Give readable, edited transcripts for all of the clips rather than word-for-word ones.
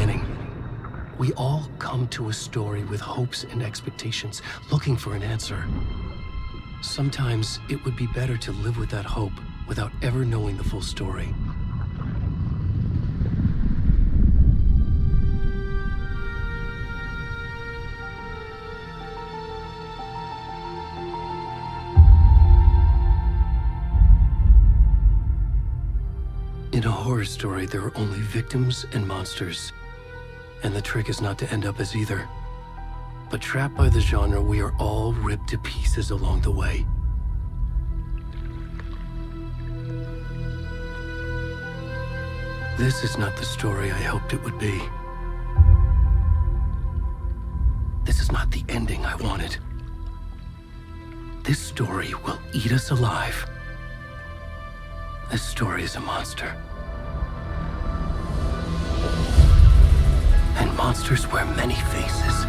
beginning. We all come to a story with hopes and expectations, looking for an answer. Sometimes it would be better to live with that hope without ever knowing the full story. In a horror story, there are only victims and monsters. And the trick is not to end up as either. But trapped by the genre, we are all ripped to pieces along the way. This is not the story I hoped it would be. This is not the ending I wanted. This story will eat us alive. This story is a monster. And monsters wear many faces.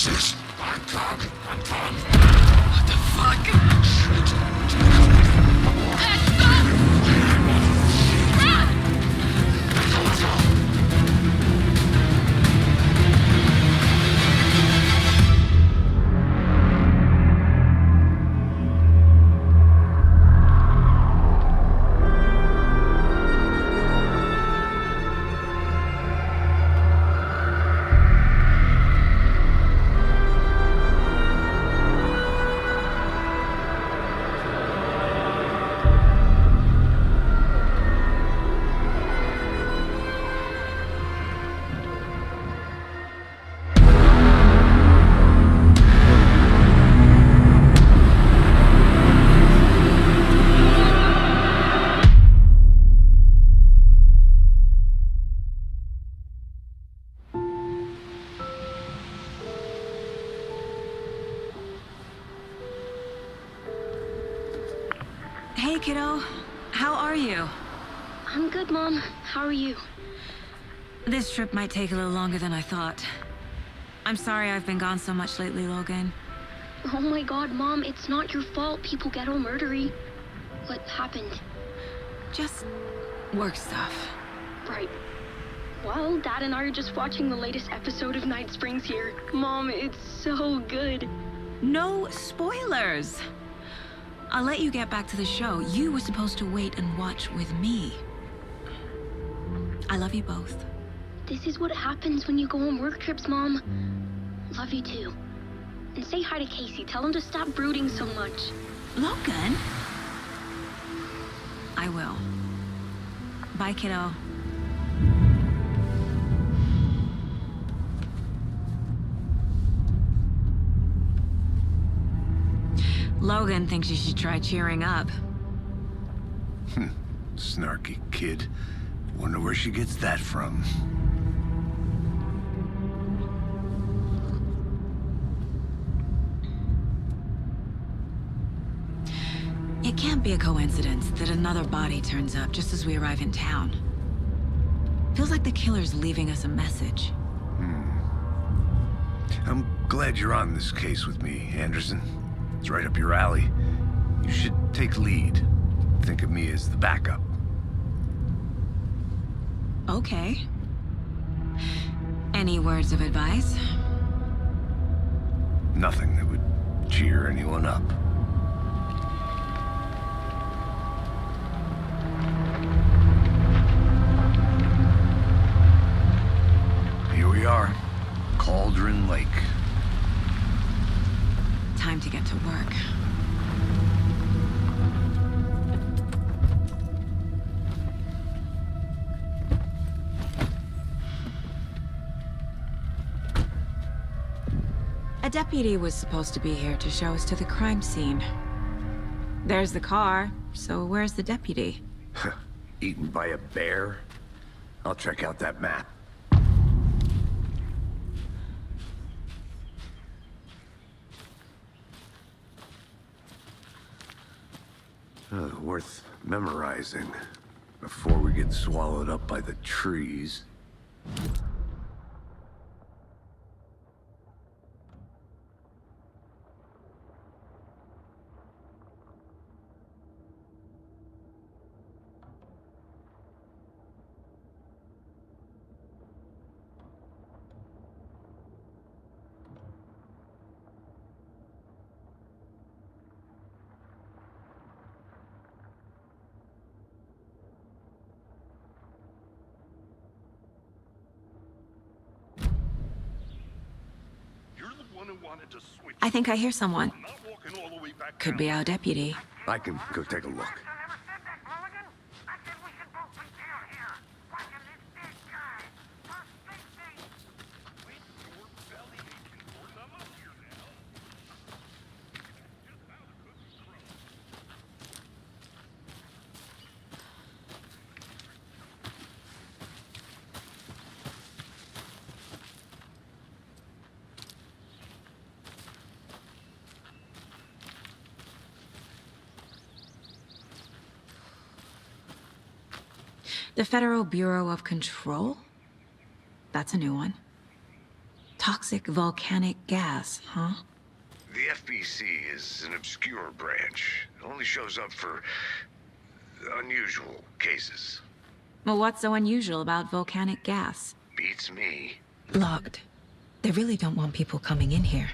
DLSS. What the fuck? Hey, kiddo. How are you? I'm good, Mom. How are you? This trip might take a little longer than I thought. I'm sorry I've been gone so much lately, Logan. Oh my god, Mom, it's not your fault people get all murdery. What happened? Just work stuff. Right. Well, Dad and I are just watching the latest episode of Night Springs here. Mom, it's so good. No spoilers! I'll let you get back to the show. You were supposed to wait and watch with me. I love you both. This is what happens when you go on work trips, Mom. Love you too. And say hi to Casey. Tell him to stop brooding so much. Logan? I will. Bye, kiddo. Logan thinks you should try cheering up. Snarky kid. Wonder where she gets that from. It can't be a coincidence that another body turns up just as we arrive in town. Feels like the killer's leaving us a message. I'm glad you're on this case with me, Anderson. It's right up your alley. You should take lead. Think of me as the backup. Okay. Any words of advice? Nothing that would cheer anyone up. Here we are. Cauldron Lake. Time to get to work. A deputy was supposed to be here to show us to the crime scene. There's the car, so where's the deputy? Eaten by a bear? I'll check out that map. Worth memorizing before we get swallowed up by the trees. I think I hear someone. Could be our deputy. I can go take a look. The Federal Bureau of Control? That's a new one. Toxic volcanic gas, huh? The FBC is an obscure branch. It only shows up for unusual cases. Well, what's so unusual about volcanic gas? Beats me. Locked. They really don't want people coming in here.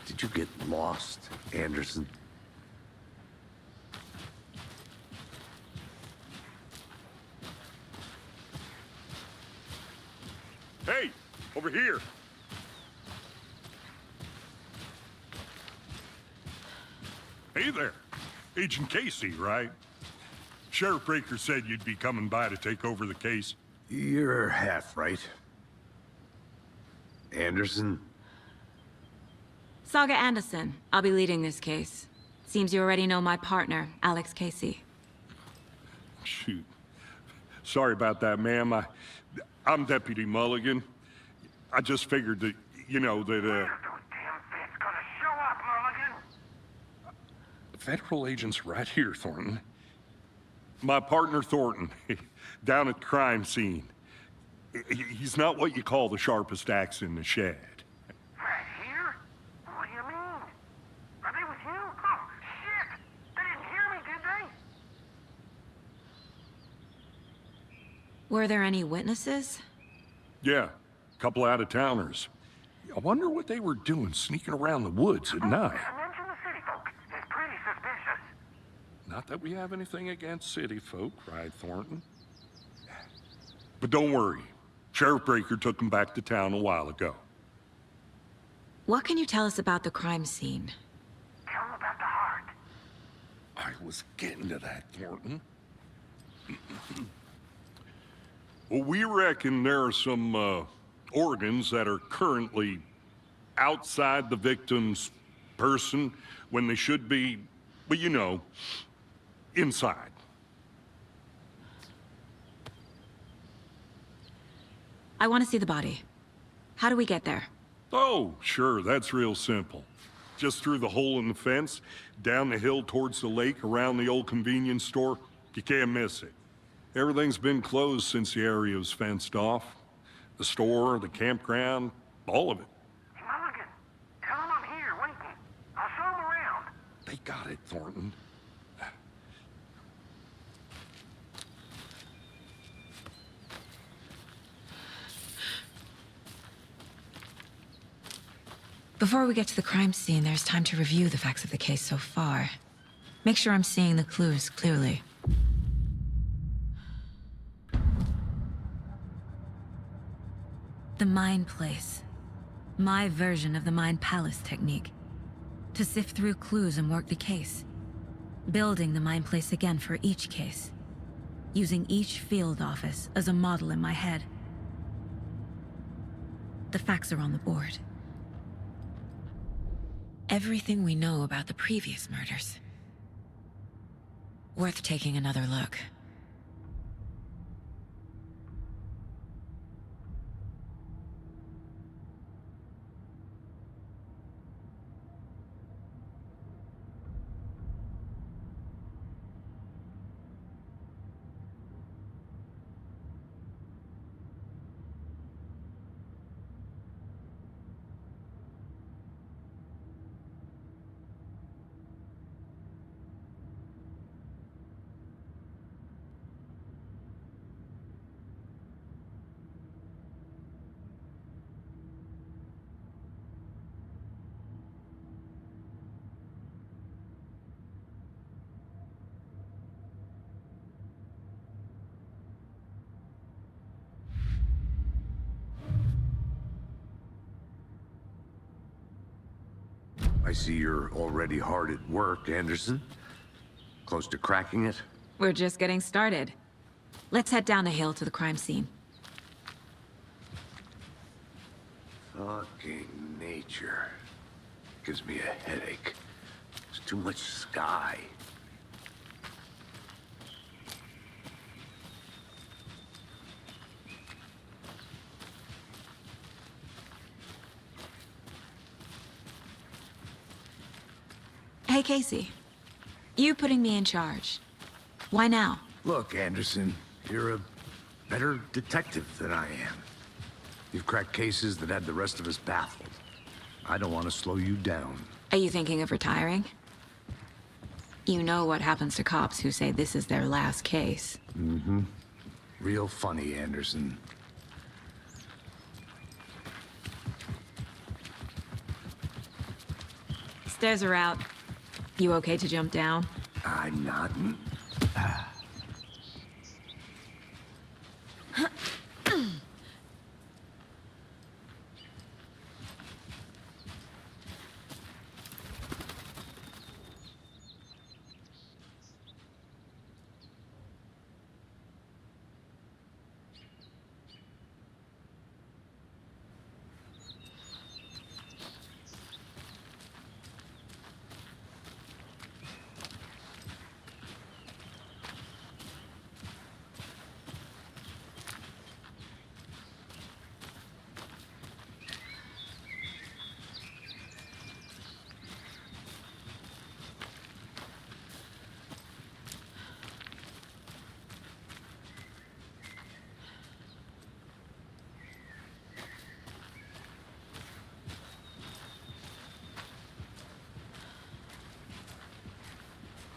Did you get lost, Anderson? Hey, over here. Hey there. Agent Casey, right? Sheriff Breaker said you'd be coming by to take over the case. You're half right. Anderson? Saga Anderson. I'll be leading this case. Seems you already know my partner, Alex Casey. Shoot. Sorry about that, ma'am. I'm Deputy Mulligan. I just figured that, you know, that, Damn thing's gonna show up, Mulligan. federal agent's right here, Thornton. My partner, Thornton, down at the crime scene. He's not what you call the sharpest axe in the shed. Right here? What do you mean? Are they with you? Oh, shit! They didn't hear me, did they? Were there any witnesses? Yeah, a couple out-of-towners. I wonder what they were doing sneaking around the woods at night. Mention the city folk. It's pretty suspicious. Not that we have anything against city folk, right, Thornton? But don't worry. Sheriff Breaker took them back to town a while ago. What can you tell us about the crime scene? Tell them about the heart. I was getting to that, Thornton. Well, we reckon there are some organs that are currently outside the victim's person when they should be, well, you know, inside. I want to see the body. How do we get there? Oh, sure, that's real simple. Just through the hole in the fence, down the hill towards the lake, around the old convenience store. You can't miss it. Everything's been closed since the area was fenced off. The store, the campground, all of it. Mulligan, tell them I'm here waiting. I'll show them around. They got it, Thornton. Before we get to the crime scene, there's time to review the facts of the case so far. Make sure I'm seeing the clues clearly. The Mind Place. My version of the Mind Palace technique. To sift through clues and work the case. Building the Mind Place again for each case. Using each field office as a model in my head. The facts are on the board. Everything we know about the previous murders. Worth taking another look. I see you're already hard at work, Anderson. Close to cracking it? We're just getting started. Let's head down the hill to the crime scene. Fucking nature. Gives me a headache. There's too much sky. Hey, Casey. You putting me in charge. Why now? Look, Anderson, you're a better detective than I am. You've cracked cases that had the rest of us baffled. I don't want to slow you down. Are you thinking of retiring? You know what happens to cops who say this is their last case. Mm-hmm. Real funny, Anderson. Stairs are out. You okay to jump down? I'm not.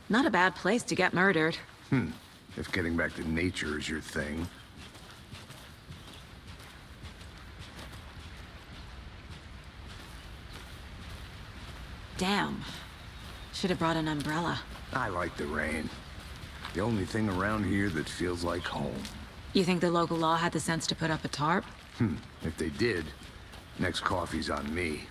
Not a bad place to get murdered. If getting back to nature is your thing. Damn. Should have brought an umbrella. I like the rain. The only thing around here that feels like home. You think the local law had the sense to put up a tarp? If they did, next coffee's on me.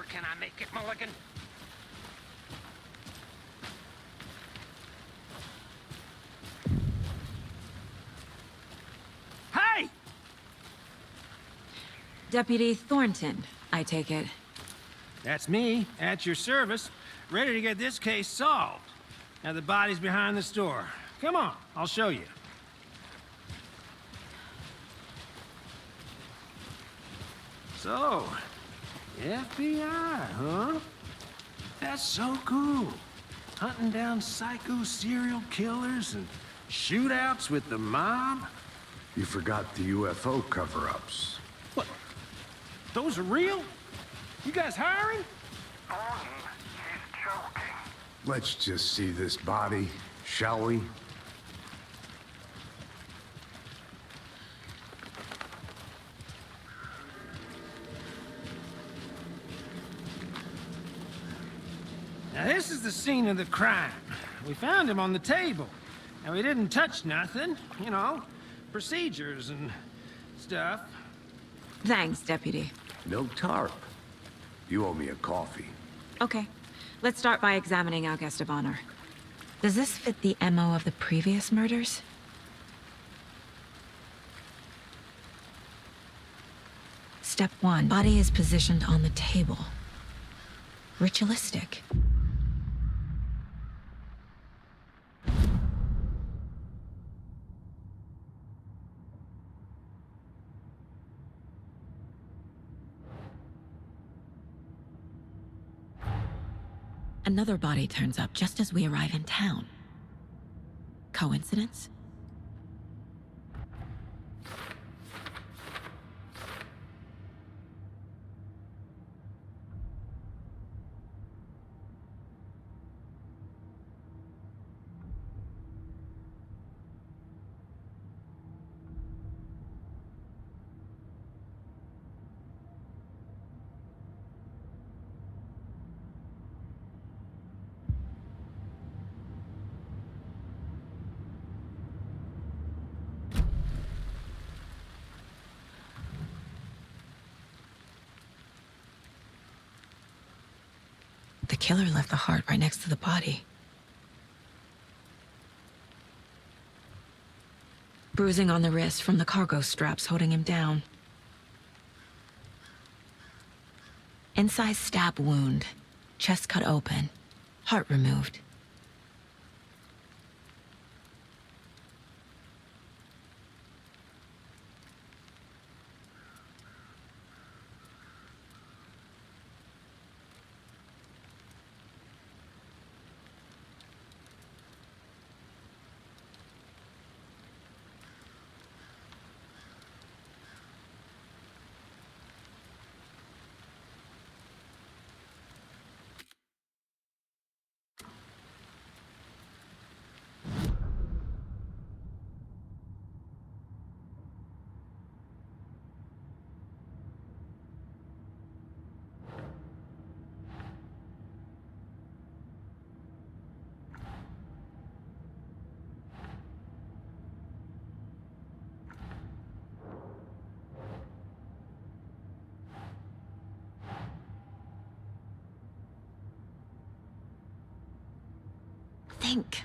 Can I make it, Mulligan? Hey! Deputy Thornton, I take it. That's me, at your service, ready to get this case solved. Now the body's behind the store. Come on, I'll show you. So, FBI, huh? That's so cool. Hunting down psycho serial killers and shootouts with the mob. You forgot the UFO cover-ups. What? Those are real? You guys hiring? Thornton, he's joking. Let's just see this body, shall we? Now this is the scene of the crime. We found him on the table. And we didn't touch nothing, you know, procedures and stuff. Thanks, Deputy. No tarp. You owe me a coffee. Okay. Let's start by examining our guest of honor. Does this fit the MO of the previous murders? Step 1. Body is positioned on the table. Ritualistic. Another body turns up just as we arrive in town. Coincidence? the killer left the heart right next to the body. Bruising on the wrist from the cargo straps holding him down. Incised stab wound, chest cut open, heart removed. Think.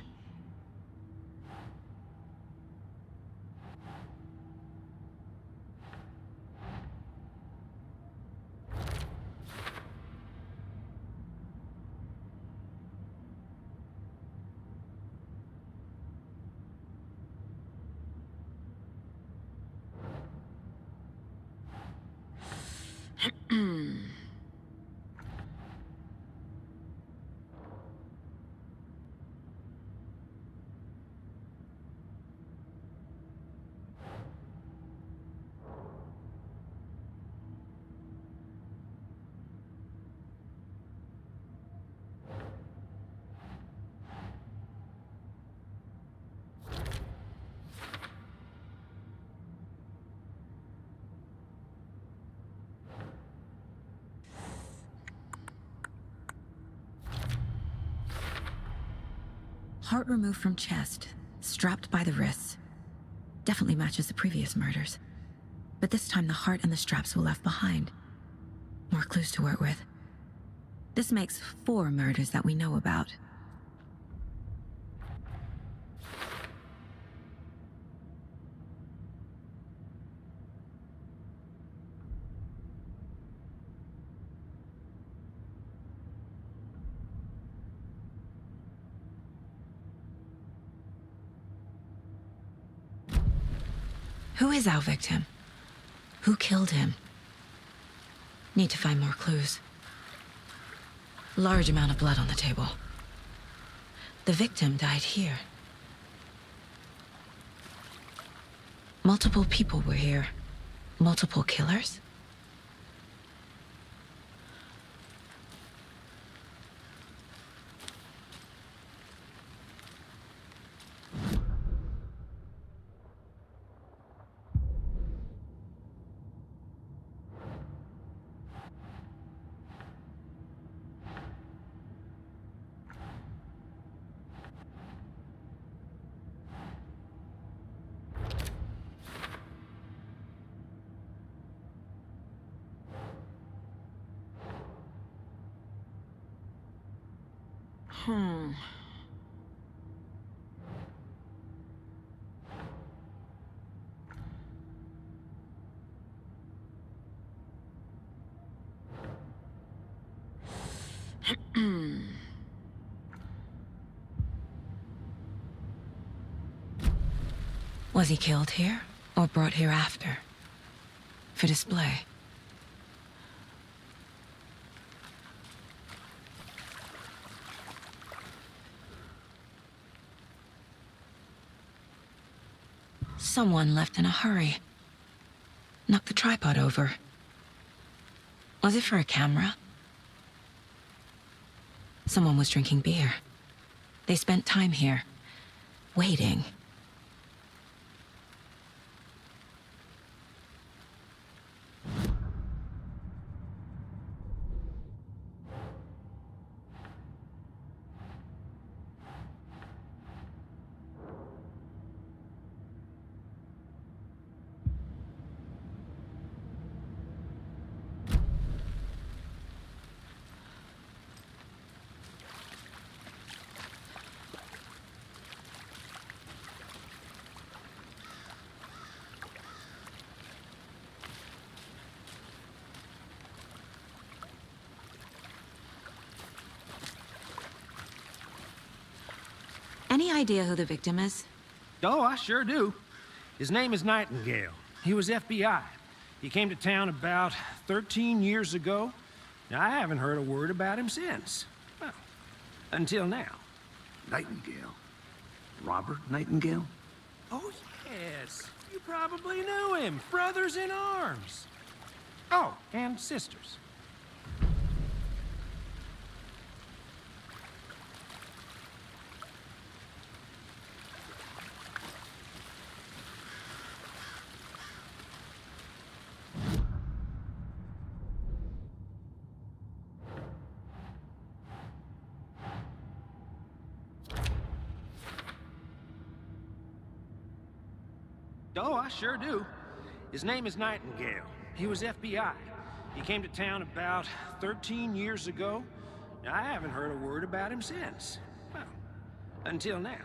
Heart removed from chest, strapped by the wrists. Definitely matches the previous murders. But this time the heart and the straps were left behind. More clues to work with. This makes 4 murders that we know about. Who is our victim? Who killed him? Need to find more clues. Large amount of blood on the table. The victim died here. Multiple people were here. Multiple killers? Was he killed here, or brought here after? For display? Someone left in a hurry. Knocked the tripod over. Was it for a camera? Someone was drinking beer. They spent time here, waiting. Any idea who the victim is? Oh, I sure do. His name is Nightingale. He was FBI. He came to town about 13 years ago. Now, I haven't heard a word about him since. Well, until now. Nightingale? Robert Nightingale? Oh, yes. You probably knew him. Brothers in arms. Oh, and sisters. Oh, I sure do. His name is Nightingale. He was FBI. He came to town about 13 years ago. Now, I haven't heard a word about him since. Well, until now.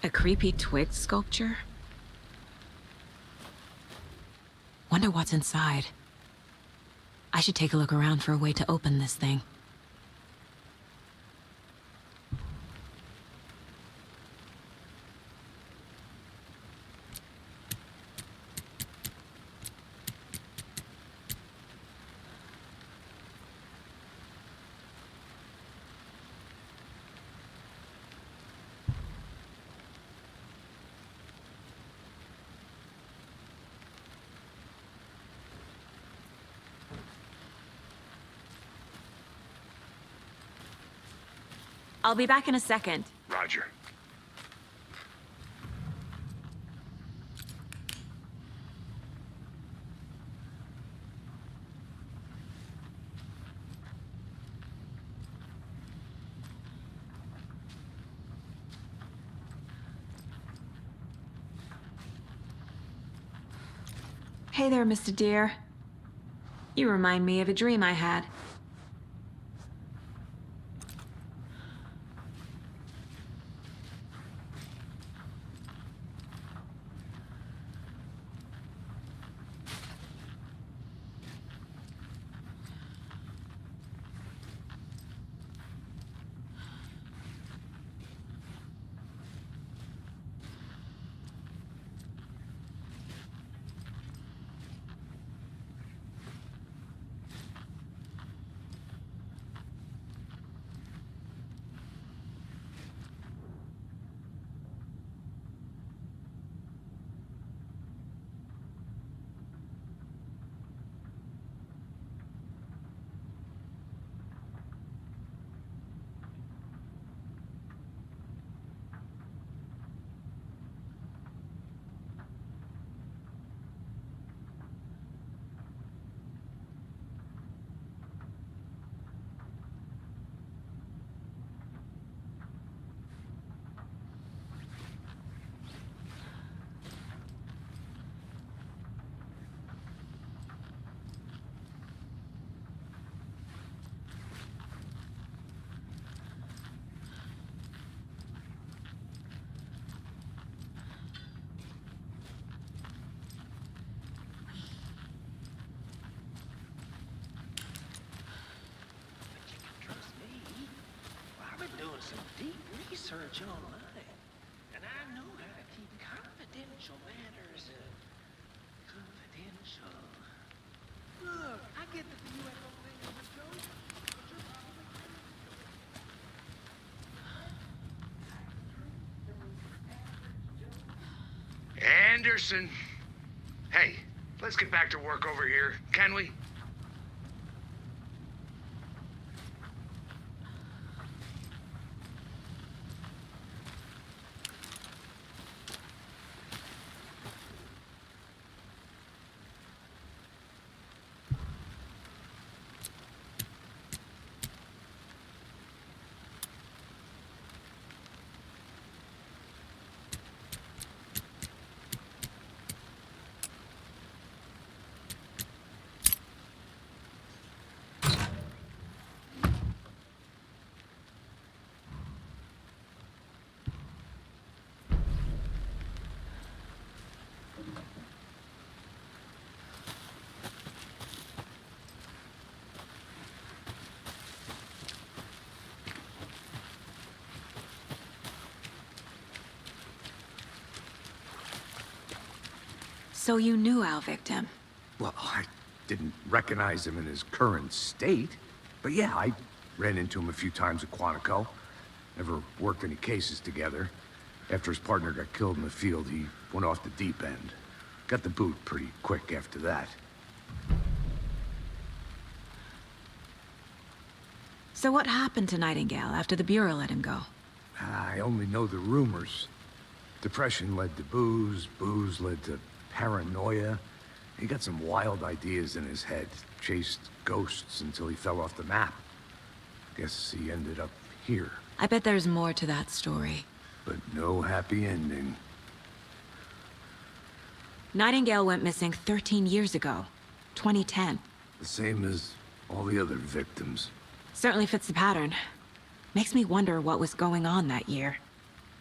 A creepy twig sculpture? Wonder what's inside. I should take a look around for a way to open this thing. I'll be back in a second. Roger. Hey there, Mr. Deer. You remind me of a dream I had. Some deep research online, and I know how to keep confidential matters confidential. Look, I get that the UFO thing is a joke, but you're probably Anderson. Hey, let's get back to work over here, can we? So you knew our victim? Well, I didn't recognize him in his current state. But yeah, I ran into him a few times at Quantico. Never worked any cases together. After his partner got killed in the field, he went off the deep end. Got the boot pretty quick after that. So what happened to Nightingale after the Bureau let him go? I only know the rumors. Depression led to booze, booze led to paranoia. He got some wild ideas in his head, chased ghosts until he fell off the map. Guess he ended up here, I bet there's more to that story. but no happy ending. Nightingale went missing 13 years ago, 2010. The same as all the other victims. Certainly fits the pattern. Makes me wonder what was going on that year.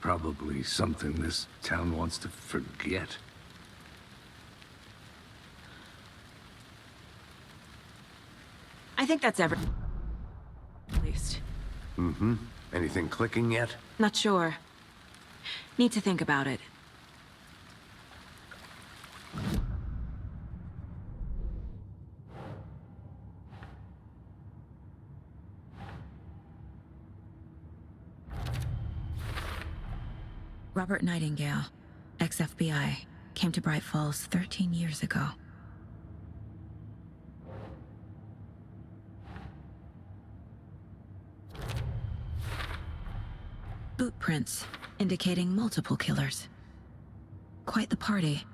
Probably something this town wants to forget. I think that's at least. Mm-hmm. Anything clicking yet? Not sure. Need to think about it. Robert Nightingale, ex-FBI, came to Bright Falls 13 years ago. Boot prints, indicating multiple killers. Quite the party.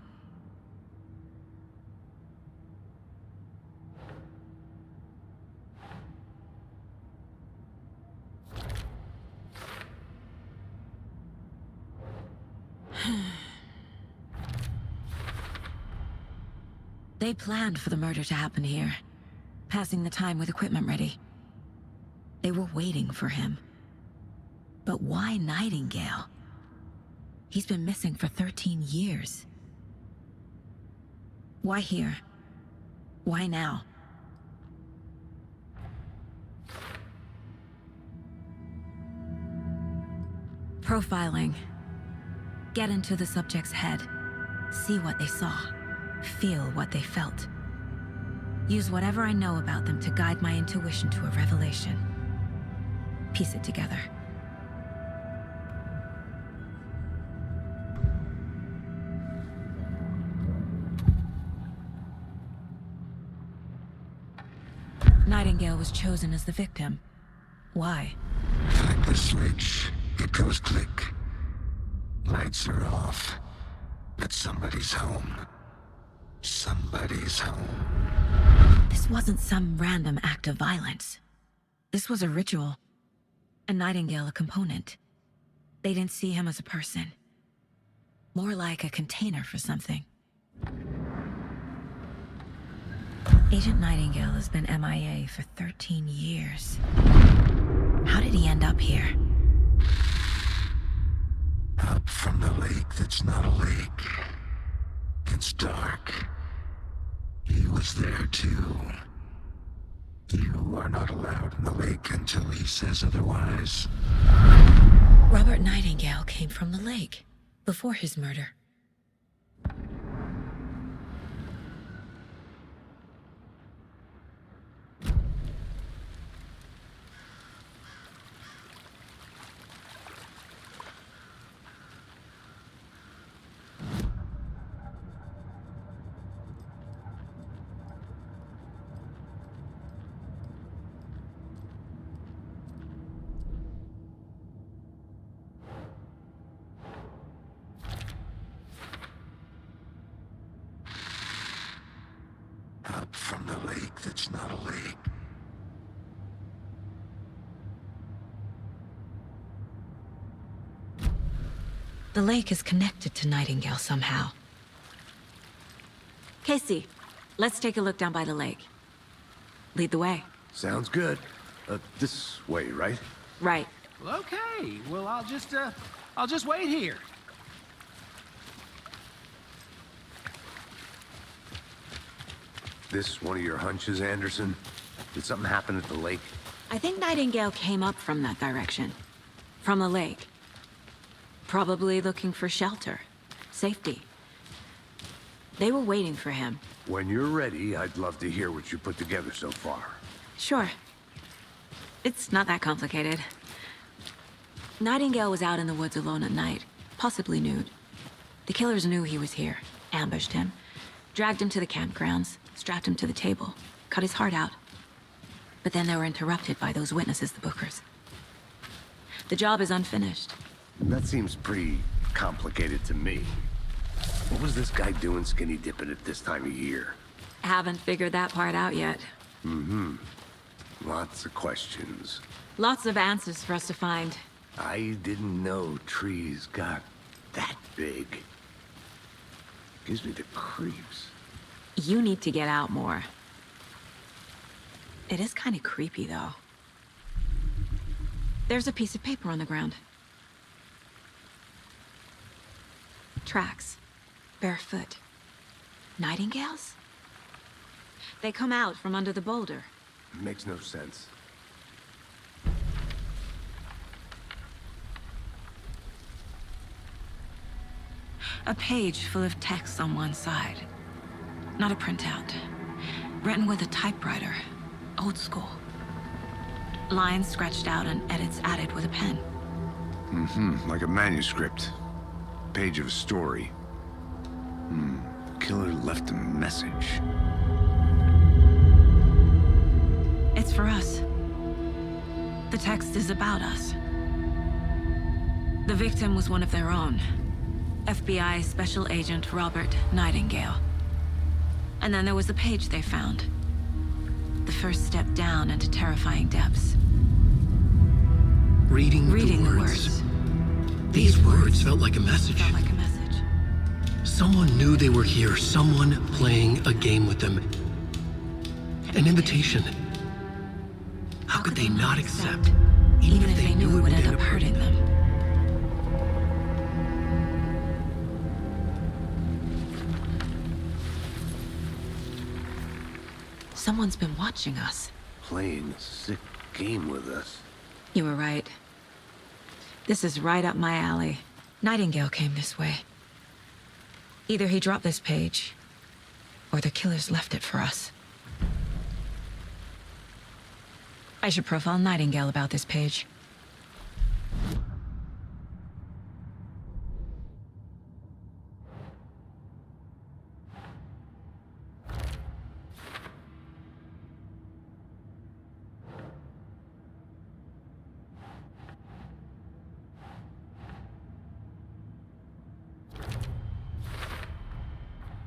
They planned for the murder to happen here, passing the time with equipment ready. They were waiting for him. But why Nightingale? He's been missing for 13 years. Why here? Why now? Profiling. Get into the subject's head. See what they saw. Feel what they felt. Use whatever I know about them to guide my intuition to a revelation. Piece it together. Nightingale was chosen as the victim. Why? Flick the switch, it goes click. Lights are off, but somebody's home. Somebody's home. This wasn't some random act of violence. This was a ritual. And Nightingale a component. They didn't see him as a person. More like a container for something. Agent Nightingale has been MIA for 13 years. How did he end up here? Up from the lake that's not a lake. It's dark. He was there too. You are not allowed in the lake until he says otherwise. Robert Nightingale came from the lake, before his murder. from the lake that's not a lake. The lake is connected to Nightingale somehow. Casey, let's take a look down by the lake. Lead the way. Sounds good. This way, right? Right. Well, okay. Well, I'll just wait here. This one of your hunches, Anderson? Did something happen at the lake? I think Nightingale came up from that direction. From the lake. Probably looking for shelter. Safety. They were waiting for him. When you're ready, I'd love to hear what you put together so far. Sure. It's not that complicated. Nightingale was out in the woods alone at night, possibly nude. The killers knew he was here, ambushed him, dragged him to the campgrounds, strapped him to the table, cut his heart out. But then they were interrupted by those witnesses, the Bookers. The job is unfinished. That seems pretty complicated to me. What was this guy doing skinny dipping at this time of year? Haven't figured that part out yet. Lots of questions. Lots of answers for us to find. I didn't know trees got that big. Gives me the creeps. You need to get out more. It is kind of creepy, though. There's a piece of paper on the ground. Tracks. Barefoot. Nightingales? They come out from under the boulder. Makes no sense. A page full of text on one side. Not a printout. Written with a typewriter. Old school. Lines scratched out and edits added with a pen. Like a manuscript. Page of a story. Killer left a message. It's for us. The text is about us. The victim was one of their own. FBI Special Agent Robert Nightingale. And then there was the page they found. The first step down into terrifying depths. Reading the words. These words felt like a message. Felt like a message. Someone knew they were here, someone playing a game with them. An invitation. How could they not accept, even if they knew it would end up hurting them? Someone's been watching us. Playing a sick game with us. You were right. This is right up my alley. Nightingale came this way. Either he dropped this page, or the killers left it for us. I should profile Nightingale about this page.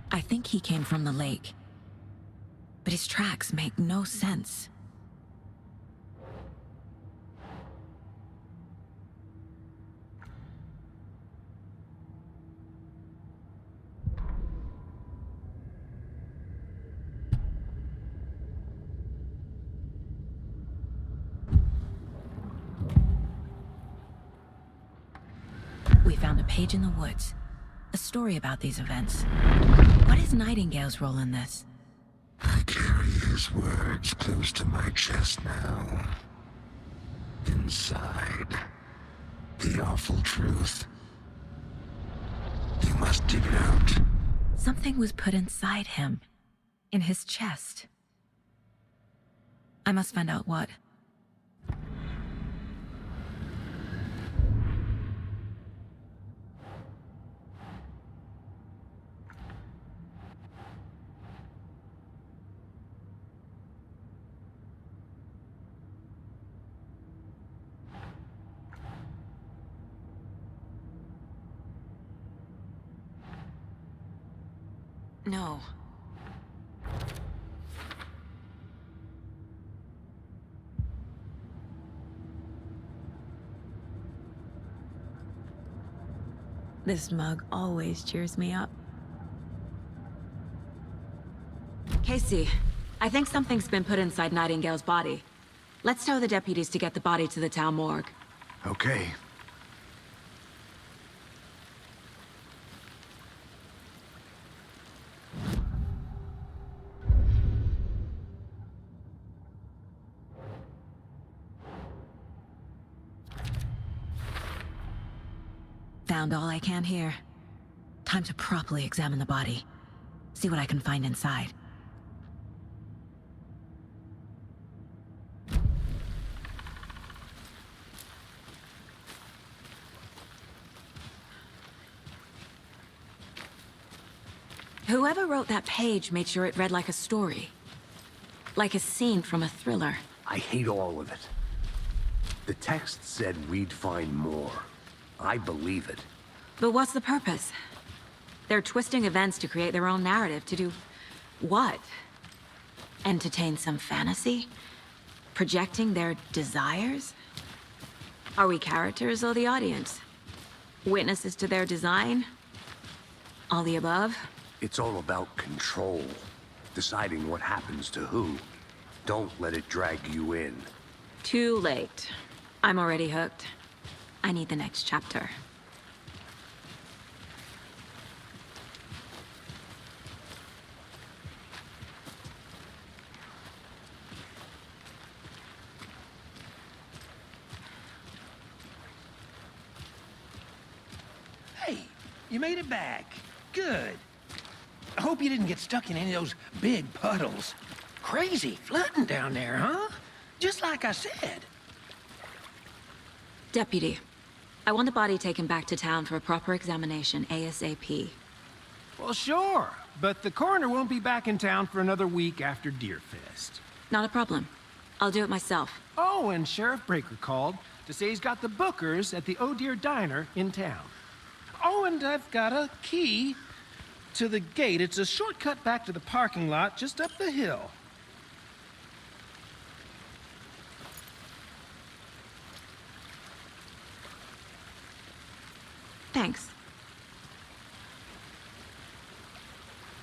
I think he came from the lake. But his tracks make no sense. We found a page in the woods. A story about these events. What is Nightingale's role in this? I carry his words close to my chest now. Inside, the awful truth. You must dig it out. Something was put inside him. In his chest. I must find out what. No. This mug always cheers me up. Casey, I think something's been put inside Nightingale's body. Let's tell the deputies to get the body to the town morgue. Okay. Found all I can here. Time to properly examine the body. See what I can find inside. Whoever wrote that page made sure it read like a story. Like a scene from a thriller. I hate all of it. The text said we'd find more. I believe it. But what's the purpose? They're twisting events to create their own narrative. To do what? Entertain some fantasy? Projecting their desires? Are we characters or the audience? Witnesses to their design? All the above? It's all about control. Deciding what happens to who. Don't let it drag you in. Too late. I'm already hooked. I need the next chapter. Hey, you made it back. Good. I hope you didn't get stuck in any of those big puddles. Crazy flooding down there, huh? Just like I said. Deputy, I want the body taken back to town for a proper examination ASAP. Well, sure. But the coroner won't be back in town for another week after Deerfest. Not a problem. I'll do it myself. Oh, and Sheriff Breaker called to say he's got the bookers at the Oh Dear Diner in town. Oh, and I've got a key to the gate. It's a shortcut back to the parking lot just up the hill. Thanks.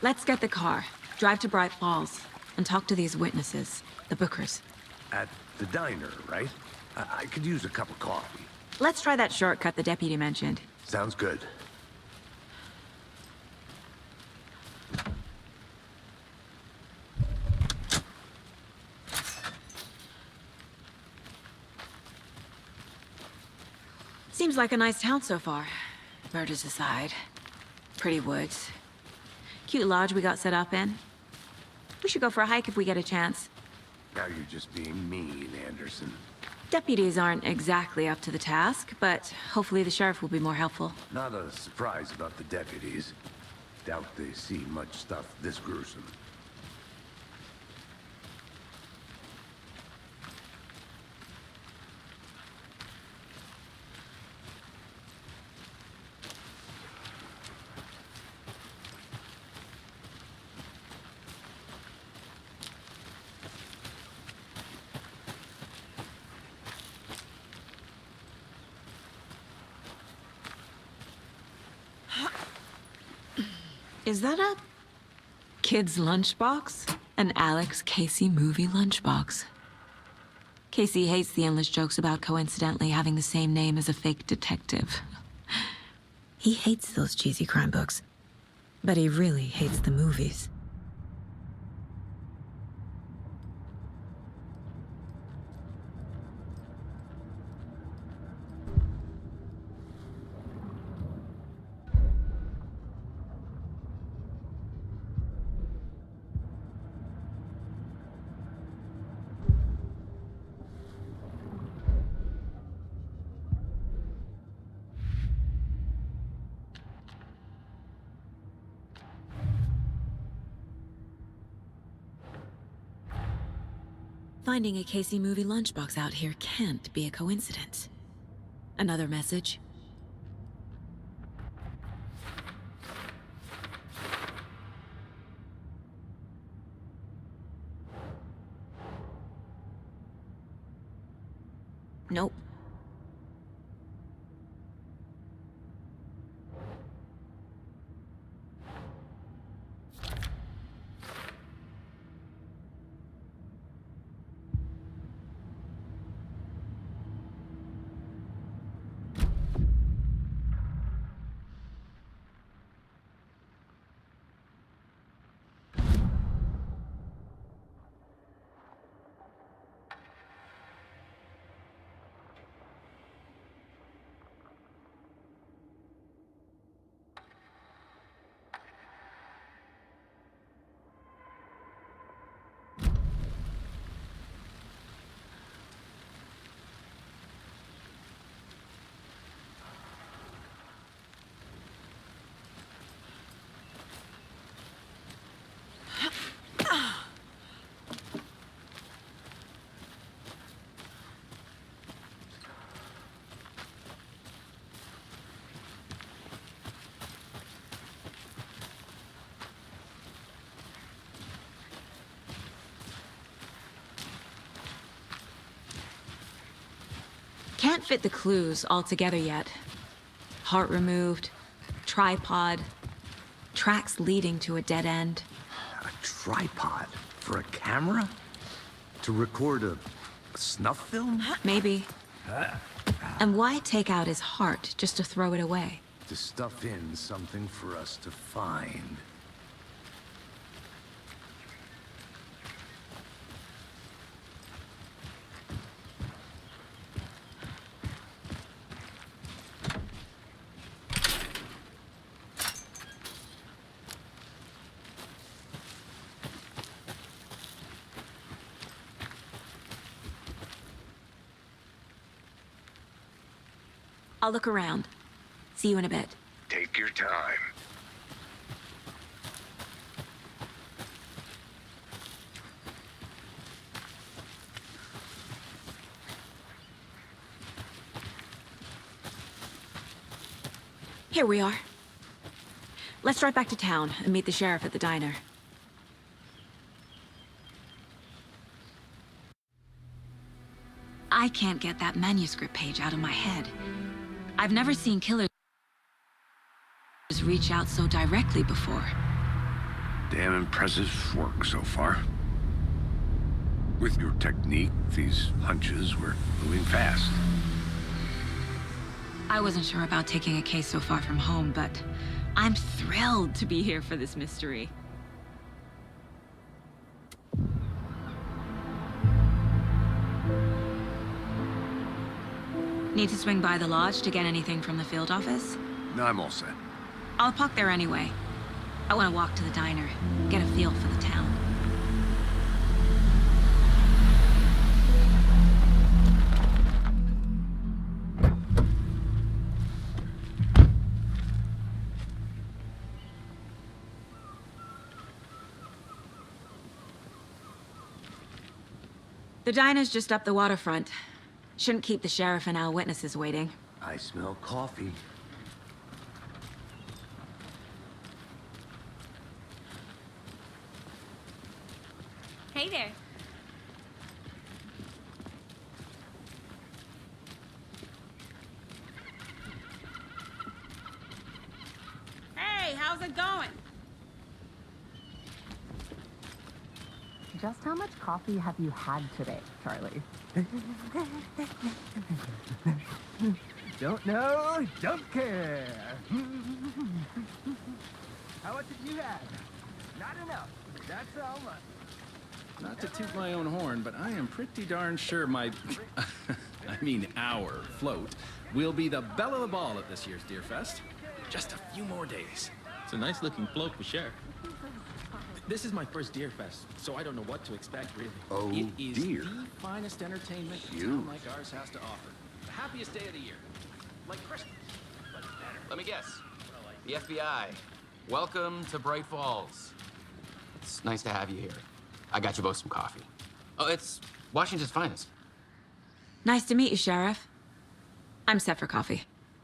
Let's get the car, drive to Bright Falls, and talk to these witnesses, the bookers. At the diner, right? I could use a cup of coffee. Let's try that shortcut the deputy mentioned. Sounds good. Seems like a nice town so far. Murders aside. Pretty woods. Cute lodge we got set up in. We should go for a hike if we get a chance. Now you're just being mean, Anderson. Deputies aren't exactly up to the task, but hopefully the sheriff will be more helpful. Not a surprise about the deputies. Doubt they see much stuff this gruesome. Is that a kid's lunchbox? An Alex Casey movie lunchbox. Casey hates the endless jokes about coincidentally having the same name as a fake detective. He hates those cheesy crime books, but he really hates the movies. Finding a Casey movie lunchbox out here can't be a coincidence. Another message? Nope. can't fit the clues all together yet. Heart removed, tripod, tracks leading to a dead end. A tripod? For a camera? To record a snuff film? Maybe. And why take out his heart just to throw it away? To stuff in something for us to find. I'll look around. See you in a bit. Take your time. Here we are. Let's drive back to town and meet the sheriff at the diner. I can't get that manuscript page out of my head. I've never seen killers reach out so directly before. Damn impressive work so far. With your technique, these hunches were moving fast. I wasn't sure about taking a case so far from home, but I'm thrilled to be here for this mystery. Need to swing by the lodge to get anything from the field office? No, I'm all set. I'll park there anyway. I want to walk to the diner, get a feel for the town. The diner's just up the waterfront. Shouldn't keep the sheriff and our witnesses waiting. I smell coffee. Hey there. Hey, how's it going? Just how much coffee have you had today, Charlie? Don't know, don't care. How much have you had? Not enough. That's how much. Not to toot my own horn, but I am pretty darn sure my... I mean our float will be the belle of the ball at this year's Deer Fest. Just a few more days. It's a nice looking float for sure. This is my first Deer Fest, so I don't know what to expect, really. Oh, It is dear. the finest entertainment a town like ours has to offer. The happiest day of the year. Like Christmas, but better. Let me guess. The FBI. Welcome to Bright Falls. It's nice to have you here. I got you both some coffee. Oh, it's Washington's finest. Nice to meet you, Sheriff. I'm set for coffee.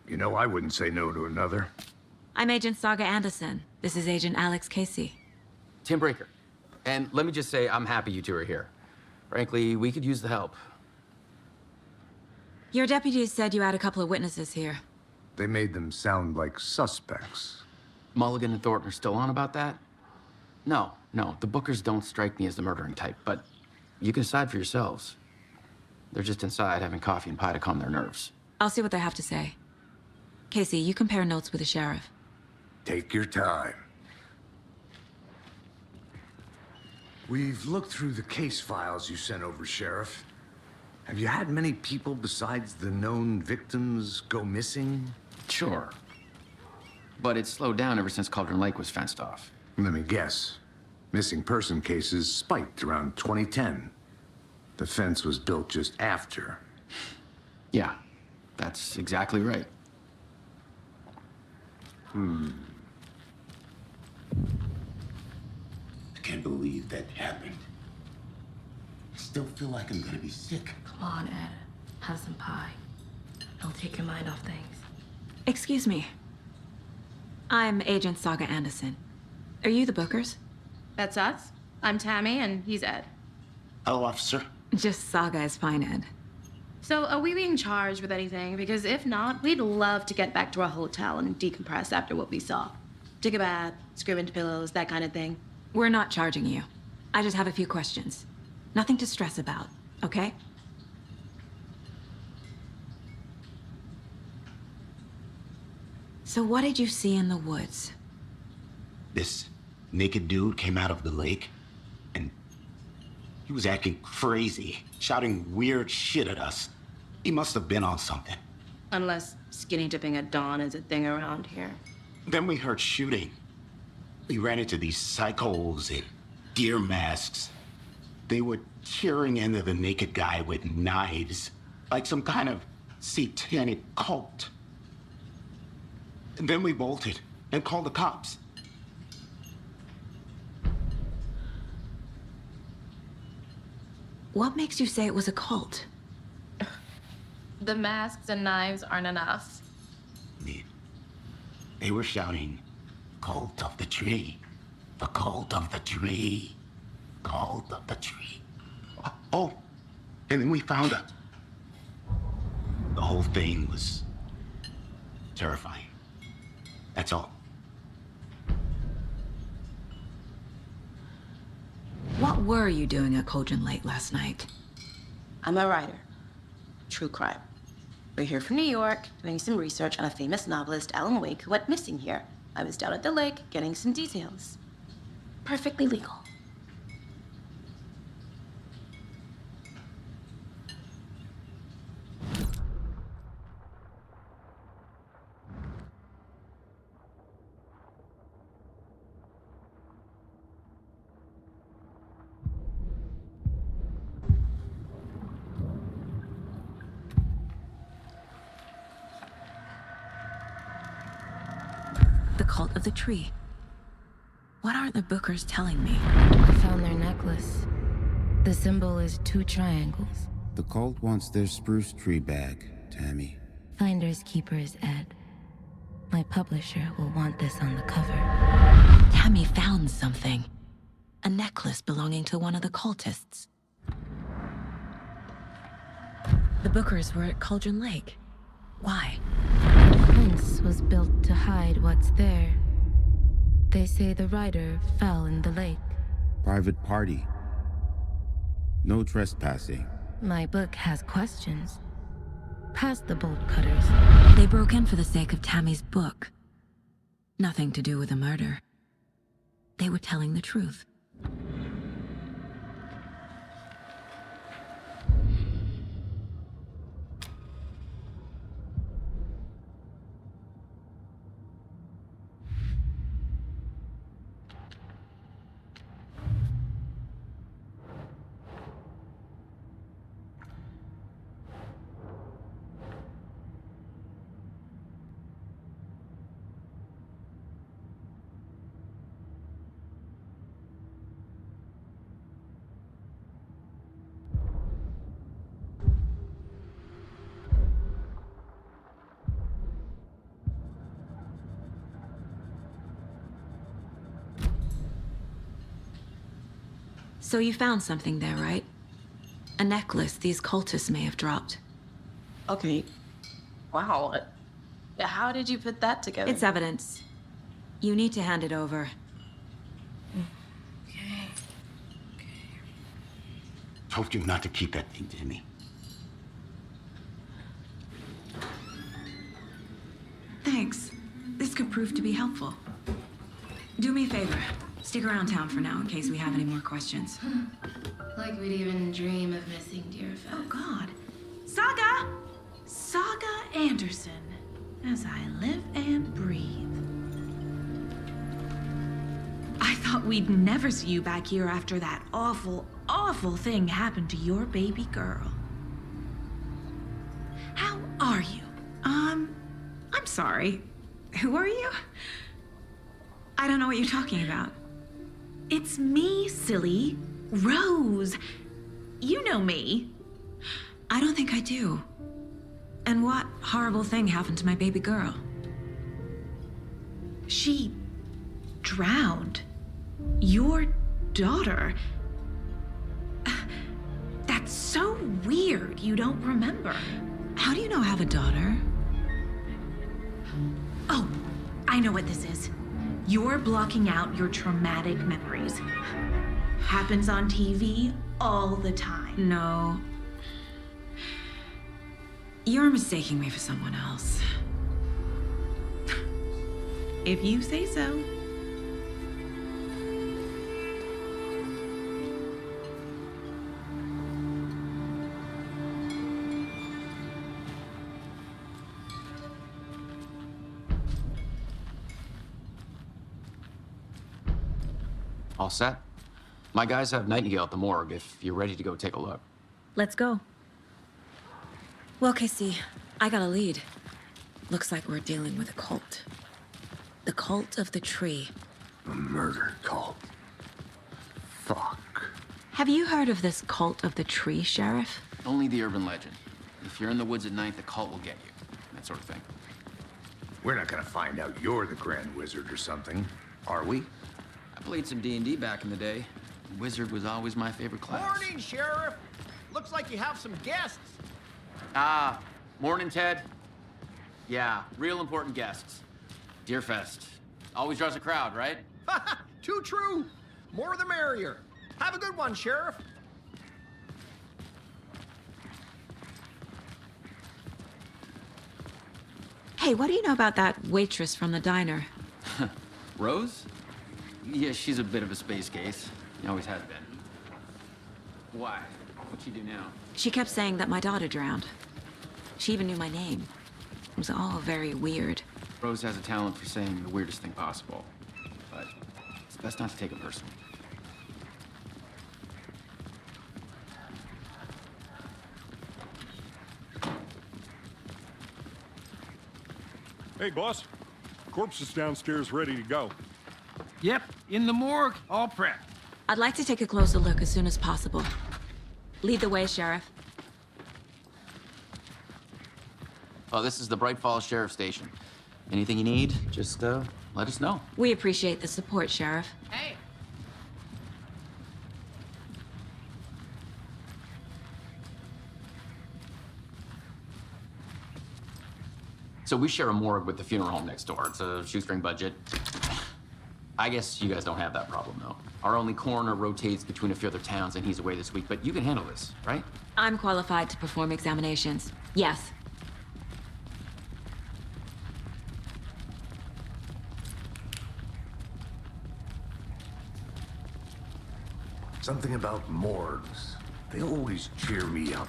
You know, I wouldn't say no to another. I'm Agent Saga Anderson. This is Agent Alex Casey. Tim Breaker. And let me just say, I'm happy you two are here. Frankly, we could use the help. Your deputies said you had a couple of witnesses here. They made them sound like suspects. Mulligan and Thornton are still on about that? No, the Bookers don't strike me as the murdering type, but you can decide for yourselves. They're just inside having coffee and pie to calm their nerves. I'll see what they have to say. Casey, you compare notes with the sheriff. Take your time. We've looked through the case files you sent over, Sheriff. Have you had many people besides the known victims go missing? Sure. But it's slowed down ever since Cauldron Lake was fenced off. Let me guess. Missing person cases spiked around 2010. The fence was built just after. Yeah, that's exactly right. I can't believe that happened. I still feel like I'm gonna be sick. Come on, Ed. Have some pie. It'll take your mind off things. Excuse me. I'm Agent Saga Anderson. Are you the Bookers? That's us. I'm Tammy, and he's Ed. Hello, officer. Just Saga is fine, Ed. So, are we being charged with anything? Because if not, we'd love to get back to our hotel and decompress after what we saw. Take a bath, scream into pillows, that kind of thing. We're not charging you. I just have a few questions. Nothing to stress about, okay? So what did you see in the woods? This naked dude came out of the lake, and he was acting crazy, shouting weird shit at us. He must have been on something. Unless skinny dipping at dawn is a thing around here. Then we heard shooting. We ran into these psychos in deer masks. They were tearing into the naked guy with knives, like some kind of satanic cult. And then we bolted and called the cops. What makes you say it was a cult? The masks and knives aren't enough. They were shouting, "Cult of the tree, the cult of the tree, cult of the tree." Oh, and then we found out. The whole thing was terrifying. That's all. What were you doing at Cauldron Lake last night? I'm a writer. True crime. We're here from New York, doing some research on a famous novelist, Alan Wake, who went missing here. I was down at the lake, getting some details. Perfectly legal. The cult of the tree. What aren't the Bookers telling me? I found their necklace. The symbol is 2 triangles. The cult wants their spruce tree back, Tammy. Finders keepers, Ed. My publisher will want this on the cover. Tammy found something. A necklace belonging to one of the cultists. The Bookers were at Cauldron Lake. Why? The fence was built to hide what's there. They say the rider fell in the lake. Private party. No trespassing. My book has questions. Past the bolt cutters. They broke in for the sake of Tammy's book. Nothing to do with the murder. They were telling the truth. So you found something there, right? A necklace these cultists may have dropped. Okay. Wow. How did you put that together? It's evidence. You need to hand it over. Told you not to keep that thing, Timmy. Thanks. This could prove to be helpful. Do me a favor. Stick around town for now in case we have any more questions. Like we'd even dream of missing Deerfest. Oh, God. Saga! Saga Anderson. As I live and breathe. I thought we'd never see you back here after that awful, awful thing happened to your baby girl. How are you? I'm sorry. Who are you? I don't know what you're talking about. It's me, silly. Rose. You know me. I don't think I do. And what horrible thing happened to my baby girl? She drowned. Your daughter. That's So weird you don't remember. How do you know I have a daughter? Oh, I know what this is. You're blocking out your traumatic memories. Happens on TV all the time. No. You're mistaking me for someone else. If you say so. All set? My guys have Nightingale at the morgue if you're ready to go take a look. Let's go. Well, Casey, I got a lead. Looks like we're dealing with a cult. The cult of the tree. A murder cult. Fuck. Have you heard of this cult of the tree, Sheriff? Only the urban legend. If you're in the woods at night, the cult will get you. That sort of thing. We're not gonna find out you're the Grand Wizard or something, are we? I played some D&D back in the day. Wizard was always my favorite class. Morning, Sheriff. Looks like you have some guests. Ah, morning, Ted. Yeah, real important guests. Deerfest. Always draws a crowd, right? Too true. More the merrier. Have a good one, Sheriff. Hey, what do you know about that waitress from the diner? Rose? Yeah, she's a bit of a space case. Always has been. Why? What'd she do now? She kept saying that my daughter drowned. She even knew my name. It was all very weird. Rose has a talent for saying the weirdest thing possible. But it's best not to take it personally. Hey, boss. Corpse is downstairs ready to go. Yep, in the morgue, all prepped. I'd like to take a closer look as soon as possible. Lead the way, Sheriff. Oh, this is the Bright Falls Sheriff Station. Anything you need, just let us know. We appreciate the support, Sheriff. Hey! So we share a morgue with the funeral home next door. It's a shoestring budget. I guess you guys don't have that problem, though. Our only coroner rotates between a few other towns, and he's away this week, but you can handle this, right? I'm qualified to perform examinations. Yes. Something about morgues. They always cheer me up.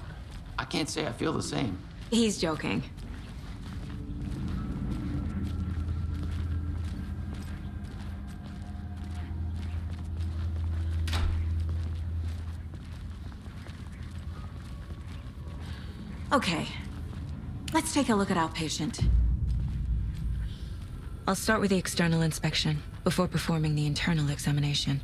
I can't say I feel the same. He's joking. Okay, let's take a look at our patient. I'll start with the external inspection before performing the internal examination.